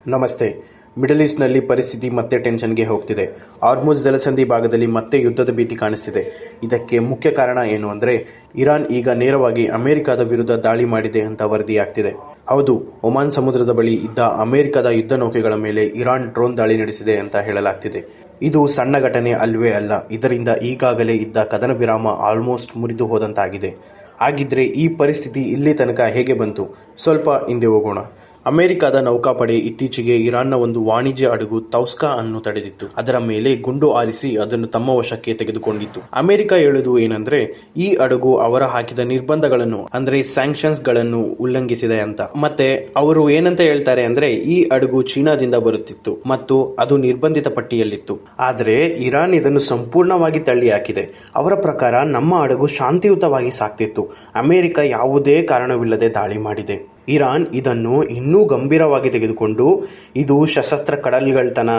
ನಮಸ್ತೆ. ಮಿಡಲ್ ಈಸ್ಟ್ನಲ್ಲಿ ಪರಿಸ್ಥಿತಿ ಮತ್ತೆ ಟೆನ್ಷನ್ಗೆ ಹೋಗ್ತಿದೆ. ಹಾರ್ಮುಜ್ ಜಲಸಂಧಿ ಭಾಗದಲ್ಲಿ ಮತ್ತೆ ಯುದ್ಧದ ಭೀತಿ ಕಾಣಿಸ್ತಿದೆ. ಇದಕ್ಕೆ ಮುಖ್ಯ ಕಾರಣ ಏನು ಅಂದರೆ ಇರಾನ್ ಈಗ ನೇರವಾಗಿ ಅಮೆರಿಕದ ವಿರುದ್ಧ ದಾಳಿ ಮಾಡಿದೆ ಅಂತ ವರದಿಯಾಗ್ತಿದೆ. ಹೌದು, ಒಮಾನ್ ಸಮುದ್ರದ ಬಳಿ ಇದ್ದ ಅಮೆರಿಕದ ಯುದ್ಧ ನೌಕೆಗಳ ಮೇಲೆ ಇರಾನ್ ಡ್ರೋನ್ ದಾಳಿ ನಡೆಸಿದೆ ಅಂತ ಹೇಳಲಾಗ್ತಿದೆ. ಇದು ಸಣ್ಣ ಘಟನೆ ಅಲ್ವೇ ಅಲ್ಲ. ಇದರಿಂದ ಈಗಾಗಲೇ ಇದ್ದ ಕದನ ವಿರಾಮ ಆಲ್ಮೋಸ್ಟ್ ಮುರಿದು ಹೋದಂತಾಗಿದೆ. ಹಾಗಿದ್ರೆ ಈ ಪರಿಸ್ಥಿತಿ ಇಲ್ಲಿ ತನಕ ಹೇಗೆ ಬಂತು? ಸ್ವಲ್ಪ ಹಿಂದೆ ಹೋಗೋಣ. ಅಮೆರಿಕದ ನೌಕಾಪಡೆ ಇತ್ತೀಚೆಗೆ ಇರಾನ್ನ ಒಂದು ವಾಣಿಜ್ಯ ಹಡಗು ತೌಸ್ಕಾ ಅನ್ನು ತಡೆದಿತ್ತು. ಅದರ ಮೇಲೆ ಗುಂಡು ಹಾರಿಸಿ ಅದನ್ನು ತಮ್ಮ ವಶಕ್ಕೆ ತೆಗೆದುಕೊಂಡಿತ್ತು. ಅಮೆರಿಕ ಹೇಳುವುದು ಏನಂದ್ರೆ ಈ ಹಡಗು ಅವರ ಹಾಕಿದ ನಿರ್ಬಂಧಗಳನ್ನು ಅಂದ್ರೆ ಸ್ಯಾಂಕ್ಷನ್ಸ್ ಗಳನ್ನು ಉಲ್ಲಂಘಿಸಿದೆ ಅಂತ. ಮತ್ತೆ ಅವರು ಏನಂತ ಹೇಳ್ತಾರೆ ಅಂದ್ರೆ ಈ ಹಡಗು ಚೀನಾದಿಂದ ಬರುತ್ತಿತ್ತು ಮತ್ತು ಅದು ನಿರ್ಬಂಧಿತ ಪಟ್ಟಿಯಲ್ಲಿತ್ತು. ಆದ್ರೆ ಇರಾನ್ ಇದನ್ನು ಸಂಪೂರ್ಣವಾಗಿ ತಳ್ಳಿ ಹಾಕಿದೆ. ಅವರ ಪ್ರಕಾರ ನಮ್ಮ ಹಡಗು ಶಾಂತಿಯುತವಾಗಿ ಸಾಗ್ತಿತ್ತು. ಅಮೆರಿಕ ಯಾವುದೇ ಕಾರಣವಿಲ್ಲದೆ ದಾಳಿ ಮಾಡಿದೆ. ಇರಾನ್ ಇದನ್ನು ಇನ್ನೂ ಗಂಭೀರವಾಗಿ ತೆಗೆದುಕೊಂಡು ಇದು ಸಶಸ್ತ್ರ ಕಡಲ್ಗಳ್ತನ,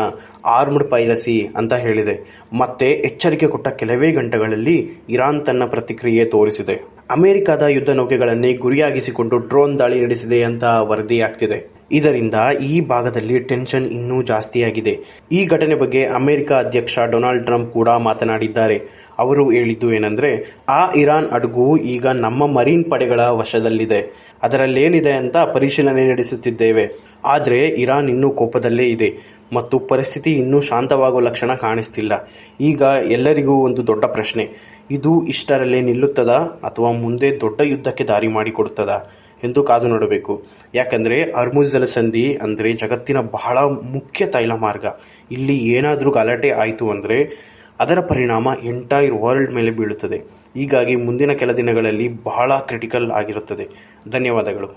ಆರ್ಮ್ಡ್ ಪೈರಸಿ ಅಂತ ಹೇಳಿದೆ. ಮತ್ತೆ ಎಚ್ಚರಿಕೆ ಕೊಟ್ಟ ಕೆಲವೇ ಗಂಟೆಗಳಲ್ಲಿ ಇರಾನ್ ತನ್ನ ಪ್ರತಿಕ್ರಿಯೆ ತೋರಿಸಿದೆ. ಅಮೆರಿಕದ ಯುದ್ಧ ನೌಕೆಗಳನ್ನೇ ಗುರಿಯಾಗಿಸಿಕೊಂಡು ಡ್ರೋನ್ ದಾಳಿ ನಡೆಸಿದೆ ಅಂತ ವರದಿಯಾಗ್ತಿದೆ. ಇದರಿಂದ ಈ ಭಾಗದಲ್ಲಿ ಟೆನ್ಷನ್ ಇನ್ನೂ ಜಾಸ್ತಿಯಾಗಿದೆ. ಈ ಘಟನೆ ಬಗ್ಗೆ ಅಮೆರಿಕ ಅಧ್ಯಕ್ಷ ಡೊನಾಲ್ಡ್ ಟ್ರಂಪ್ ಕೂಡ ಮಾತನಾಡಿದ್ದಾರೆ. ಅವರು ಹೇಳಿದ್ದು ಏನಂದ್ರೆ ಆ ಇರಾನ್ ಹಡಗು ಈಗ ನಮ್ಮ ಮರೀನ್ ಪಡೆಗಳ ವಶದಲ್ಲಿದೆ. ಅದರಲ್ಲೇನಿದೆ ಅಂತ ಪರಿಶೀಲನೆ ನಡೆಸುತ್ತಿದ್ದೇವೆ. ಆದರೆ ಇರಾನ್ ಇನ್ನೂ ಕೋಪದಲ್ಲೇ ಇದೆ ಮತ್ತು ಪರಿಸ್ಥಿತಿ ಇನ್ನೂ ಶಾಂತವಾಗುವ ಲಕ್ಷಣ ಕಾಣಿಸ್ತಿಲ್ಲ. ಈಗ ಎಲ್ಲರಿಗೂ ಒಂದು ದೊಡ್ಡ ಪ್ರಶ್ನೆ, ಇದು ಇಷ್ಟರಲ್ಲೇ ನಿಲ್ಲುತ್ತದಾ ಅಥವಾ ಮುಂದೆ ದೊಡ್ಡ ಯುದ್ಧಕ್ಕೆ ದಾರಿ ಮಾಡಿಕೊಡುತ್ತದಾ ಎಂದು ಕಾದು ನೋಡಬೇಕು. ಯಾಕಂದ್ರೆ ಹಾರ್ಮುಜ್ ಜಲಸಂಧಿ ಅಂದ್ರೆ ಜಗತ್ತಿನ ಬಹಳ ಮುಖ್ಯ ತೈಲ ಮಾರ್ಗ. ಇಲ್ಲಿ ಏನಾದರೂ ಗಲಾಟೆ ಆಯಿತು ಅಂದ್ರೆ ಅದರ ಪರಿಣಾಮ ಎಂಟೈರ್ ವರ್ಲ್ಡ್ ಮೇಲೆ ಬೀಳುತ್ತದೆ. ಹೀಗಾಗಿ ಮುಂದಿನ ಕೆಲ ದಿನಗಳಲ್ಲಿ ಬಹಳ ಕ್ರಿಟಿಕಲ್ ಆಗಿರುತ್ತದೆ. ಧನ್ಯವಾದಗಳು.